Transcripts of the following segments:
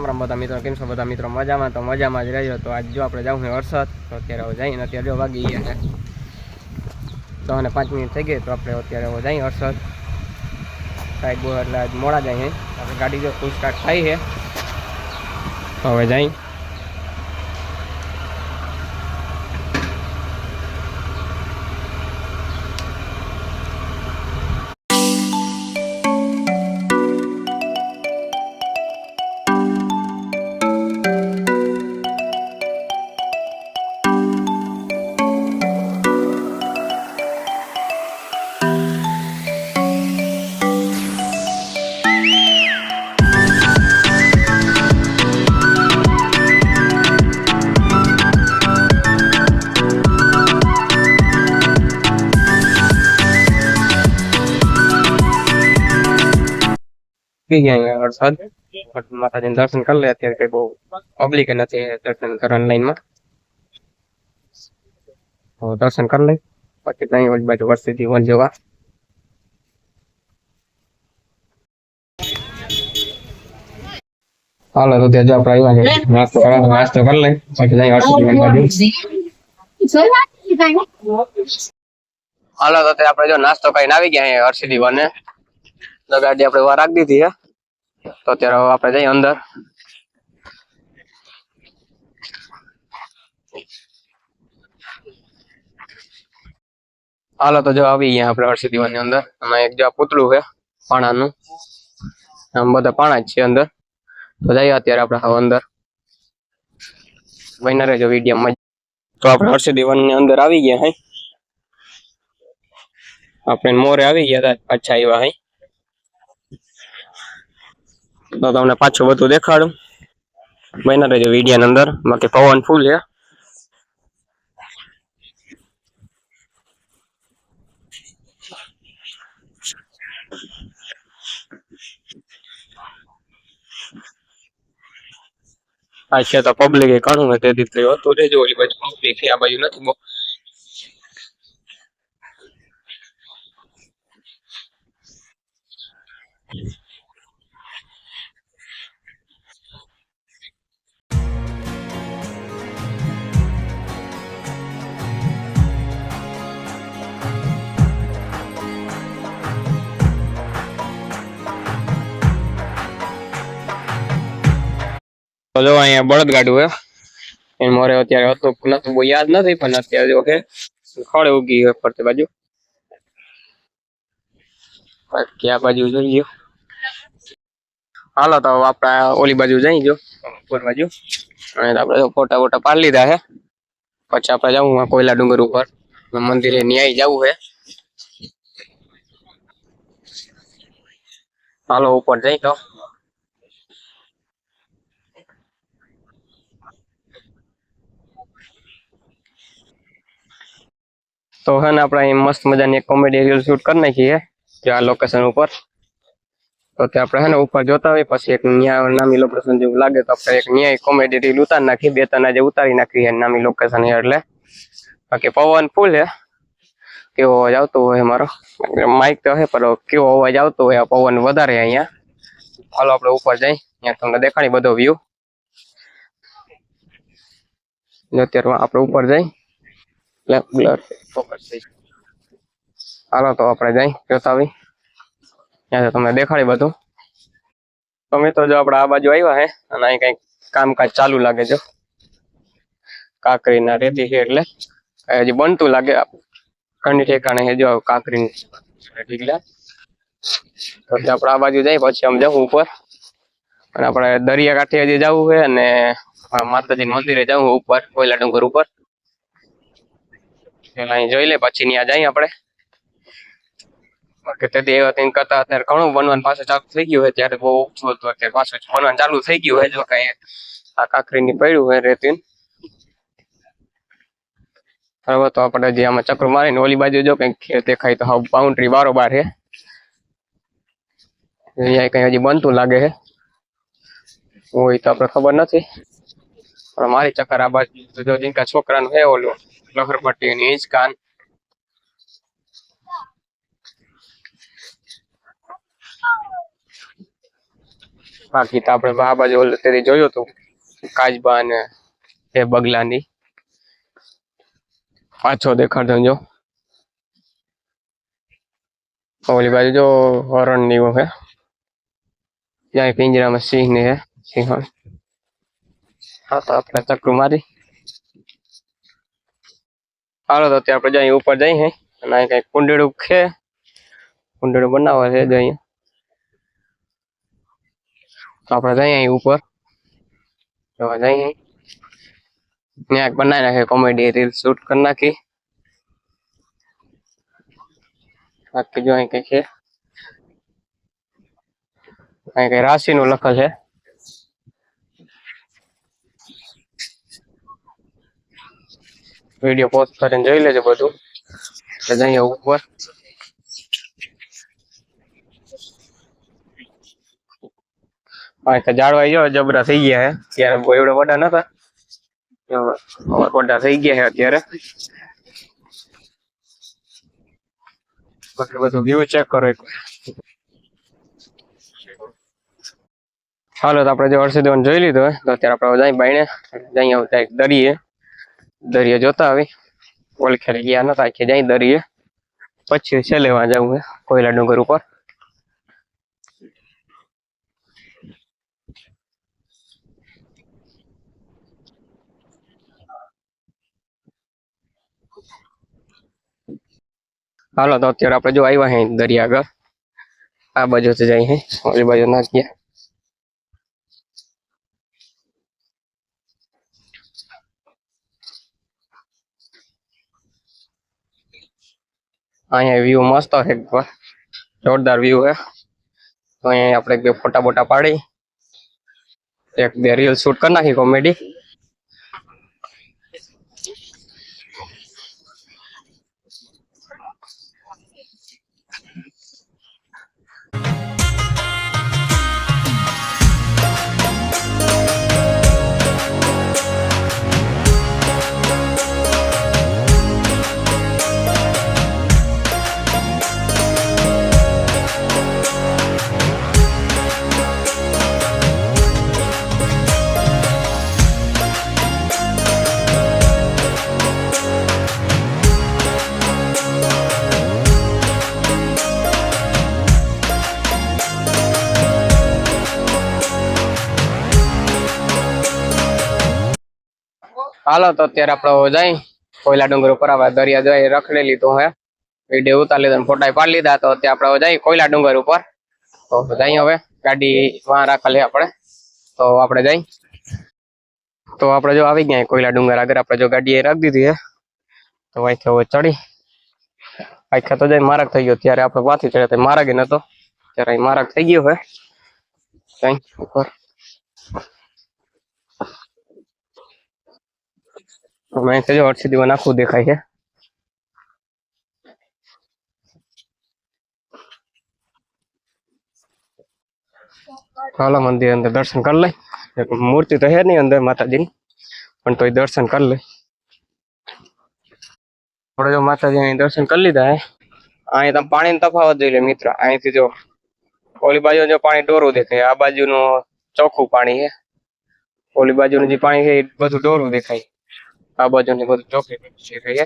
રામ રામ બધા મિત્રો, કેમ છો બધા મિત્રો? મજામાં? તો મજામાં જ રહેજો। તો આજ જો આપણે જવું છે વરસાદ, તો અત્યારે જઈને અત્યારે જો વાગી ગયા છે 10 ને 5 મિનિટ થઈ ગઈ। તો આપણે અત્યારે જઈએ વરસાદ સાઈડ બહુ એટલે આજ મોડા જાય છે। આપણે ગાડી જો ફૂલ સ્ટાર્ટ થઈ છે, તો હવે જઈ वरसाद माता जी दर्शन कर ले। अत्यारे कई बहु पब्लिक नथी दर्शन करन लाइन में, तो दर्शन कर ले पछी तई ओली बाजू वर्सिटी वन जवा। हालो तो त्या जो आपणे आव्या छे नास्तो कर ले पछी तई वर्सिटी वन बाजू। हालो तो आपणे जो नास्तो करीने आवी गया छे वर्सिटी वन ने, तो गाड़ी आपणे वा राख दीधी है। तो અત્યારે આપણે જઈએ અંદર। હાલો તો જો આવી ગયા આપણે હર્ષિ દીવાની અંદર। અને એક જો પૂતળું છે પાણાનું, આમ બધા પાણા જ છે અંદર। તો જઈએ અત્યારે આપણે હવે અંદર, બન્યા રહેજો વિડીયોમાં। તો આપણે હર્ષિ દીવાની અંદર આવી ગયા હે, આપણે મોરે આવી ગયા હતા, પાછા આવ્યા હે। तो તમને પાછું બધું દેખાડું, બન્યા રહેજો વિડીયોની અંદર। બાકી પવન ફૂલ છે। अच्छा तो पब्लिक घणું છે, તે દીકરી હતું રેજો ઓલી બાજુ પબ્લિક છે, આ બાજુ નથી બહુ। तो जो अँ बळदगाडू है एन मोरे अत्यारे हतुं नतुं बहू याद नहीं, पण अत्यारे जो के खड़ उगी है फरते बाजू। क्या बाजू जोईए, हालो तो आपणे ओली बाजू जई जो ऊपर बाजू। अने आपणे जो फोटा वोटा पाडी लीधा है, पछी आपणे जाऊं कोयला डूंगर उपर मंदिरे न्याय जावुं है। हालो ऊपर जई तो है ना अपना मस्त मजानी एक कॉमेडी रील शूट कर नाखी है जो आ लोकेशन ऊपर। तो ते आपणे है ने ऊपर जोता होय पछी एक न्या नामी लोकेशन जेवुं लागे तो आपणे एक न्या कॉमेडी रील उतार नाखी, बे तना जे उतारी नाखी है नामी लोकेशन है એટલે। बाकी पवन फूल है, केवो अवाज आवतो होय मारो माइक तो है पर केवो अवाज आवतो होय, पवन वधारे अहींया। हालो आपणे ऊपर जाई, ત્યાં તમને દેખાડી બધો વ્યૂ। જો અત્યારે આપણે ऊपर जाई ब्लर फोकस થઈ। हालो तो આપણે जाई જોતા આવી, ત્યાં તમને દેખાડી બધું। तो મિત્રો જો આપણે આ બાજુ આવ્યા હે અને અહીં કંઈક કામકાજ ચાલુ લાગે છે, કાકરીના રેતી છે એટલે હજી બનતું લાગે। ઘણી ઠેકાણે છે જો કાકરી ઢીગલા। તો આપણે આ બાજુ જઈ પછી આમ જવું ઉપર, અને આપણે દરિયા કાંઠે હજી જવું છે અને માતાજી મંદિરે જવું ઉપર કોયલા ડુંગર ઉપર। અહીં જોઈ લે પછી ત્યાં જઈએ આપણે। बाकी ते देवा तीन करता અત્યારે ઘણું બનવાનું પાછું ચાલુ થઈ ગયું છે, ત્યારે બહુ ઓછું હતું, અત્યારે પાછું બનવાનું ચાલુ થઈ ગયું છે। જો કઈ આ કાકરીની પડ્યું છે રેતી। હવે તો આપણે જે આમાં ચક્ર મારીને ઓલી બાજુ જો કઈ ખેત દેખાય તો હા બાઉન્ડ્રી બારોબાર છે, અહીંયા કઈ હજી બનતું લાગે છે, હોય તો આપણે ખબર નથી। પણ મારી ચક્કર આ બાજુ જો જીનકા છોકરાનું છે ઓલું લહરપટ્ટી ની હિંચકાન। બાકી તો આપણે આ બાજુ ઓલરેડી જોયું હતું કાચબા અને એ બગલાની પાછો દેખાડતો જો ઓલી બાજુ જો હરણ ની હે ત્યાં પિંજરામાં સિંહ ને હે સિંહણ હા તો આપણે ચક્કુ મારી હાલો તો અત્યારે આપણે જઈએ ઉપર જઈ હે અને અહીં કઈ કુંડેડું છે કુંડેડું બનાવવા છે જઈએ તો આપણે જઈએ અહીં ઉપર જોવા જઈએ ત્યાં બનાવી નાખે કોમેડી રીલ શૂટ કરી નાખી બાકી જો અહીં કઈ છે અહીં કઈ રાશિ નું લખલ છે વિડીયો પોસ્ટ કરીને જોઈ લેજો બધું જઈએ ઉપર હા જાળવાઈ જો જબરા થઈ ગયા હે ત્યારે એવડે વડા નતા વડા થઈ ગયા હે અત્યારે બધું વ્યૂ ચેક કરો હાલો તો આપણે જે હર્ષદેવન જોઈ લીધું હોય તો અત્યારે આપણે જઈ બાઈને જઈ આવતા એક દરિયે જોતા આવી ઓળખેરી ગયા નતા કે જઈ દરિયે પછી છે લેવા જવું હે કોયલા ડુંગર ઉપર હાલો તો અત્યારે આપણે જો આવ્યા હે દરિયા આગળ આ બાજુ થી જાય હે ઓલી બાજુ ના ગયા અહીંયા વ્યૂ મસ્ત છે એકવાર જોરદાર વ્યૂ હે તો અહીંયા આપણે બે ફોટા બોટા પાડી એક બે રીલ શૂટ કરી નાખી કોમેડી હાલો તો અત્યારે આપણે જાય કોયલા ડુંગર ઉપર આવા દરિયા જાય રખડેલી તો હે વિડીયો ઉતારી લીધા ફોટા પાડી લીધા તો અત્યારે આપણે જાય કોયલા ડુંગર ઉપર તો જઈએ હવે ગાડી વાં રાખેલી આપણે તો આપણે જઈ તો આપણે જો આવી ગયા કોયલા ડુંગર આગળ આપણે જો ગાડી રાખી દીધી હે તો અહીંથી હવે ચડી આખા તો જાય માર્ગ થઈ ગયો ત્યારે આપણે પાછી ચડ્યા માર્ગ નતો ત્યારે અહીં માર્ગ થઈ ગયો હે કઈ ઉપર અહીંથી જો હર્ષદી આખું દેખાય છે હાલો મંદિર અંદર દર્શન કરી લઈ મૂર્તિ તો હે નહીં અંદર માતાજીની પણ તોય દર્શન કરી લઈ આપણે જો માતાજી દર્શન કરી લીધા હે અહીં તમે પાણી તફાવત જોઈ લે મિત્ર અહીંથી જો ઓલી બાજુ જો પાણી ડોરું દેખાય આ બાજુનું ચોખ્ખું પાણી છે ઓલી બાજુનું જે પાણી છે એ બધું ડોરું દેખાય આ બાજુનું બધું ચોખ્ખું દેખાય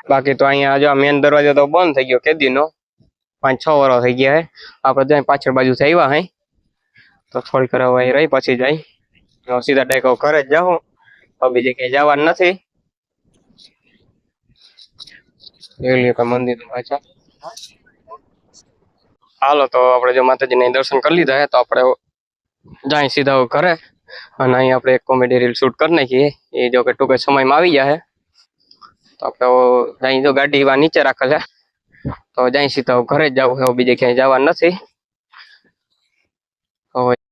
બાકી તો અહીંયા જો મેન દરવાજો તો બંધ થઈ ગયો કેદીનો 5-6 વર્ષ થઈ ગયા હે આપણે ત્યાં પાછળ બાજુ થી આવ્યા હે તો થોડી કરાવ અહીં રહી પછી જાય સીધા ડાયકો ઘરે જ જાઉં તો બીજે ક્યાંય જવાનું નથી મંદિર પાછા હાલો તો આપણે જો માતાજીને દર્શન કરી લીધા હે તો આપણે જાય સીધા ઘરે અને અહીં આપણે એક કોમેડી રીલ શૂટ કરી નાખીએ એ જો કે ટૂંક સમયમાં આવી જાય તો આપણે અહીં જો ગાડી નીચે રાખેલ છે તો જાય સીધા ઘરે જ જવું બીજે ક્યાંય જવાનું નથી હવે